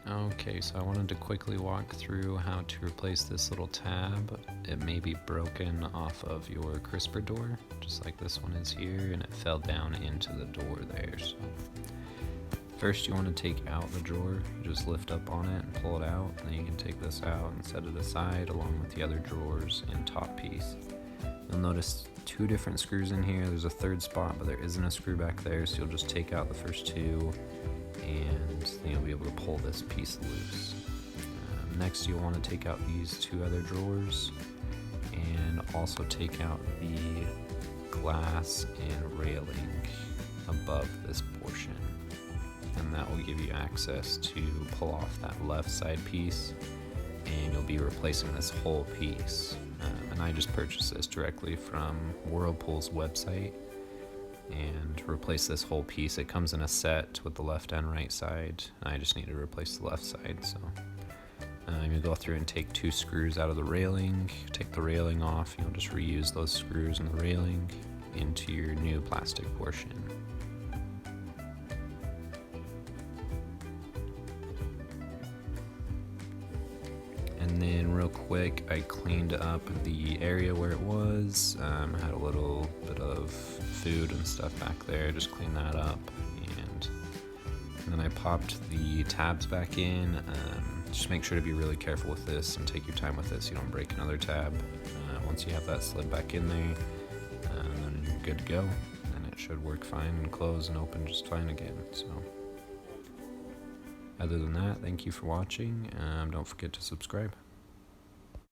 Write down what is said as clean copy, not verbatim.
Okay, so I wanted to quickly walk through how to replace this little tab. It may be broken off of your crisper door, just like this one is here, and it fell down into the door there. So first you want to take out the drawer, you just lift up on it and pull it out, and then you can take this out and set it aside along with the other drawers and top piece. You'll notice two different screws in here. There's a third spot, but there isn't a screw back there, so you'll just take out the first two and then you'll be able to pull this piece loose. Next you'll want to take out these two other drawers and also take out the glass and railing above this portion, and that will give you access to pull off that left side piece, and you'll be replacing this whole piece. And I just purchased this directly from Whirlpool's website, and to replace this whole piece, it comes in a set with the left and right side. I just need to replace the left side, so you go through and take two screws out of the railing, take the railing off, you'll just reuse those screws in the railing into your new plastic portion. And then real quick, I cleaned up the area where it was. Had a little bit of food and stuff back there, just cleaned that up. And then I popped the tabs back in. Just make sure to be really careful with this and take your time with this so you don't break another tab. Once you have that slid back in there, then you're good to go. And it should work fine and close and open just fine again. So other than that, thank you for watching. Don't forget to subscribe.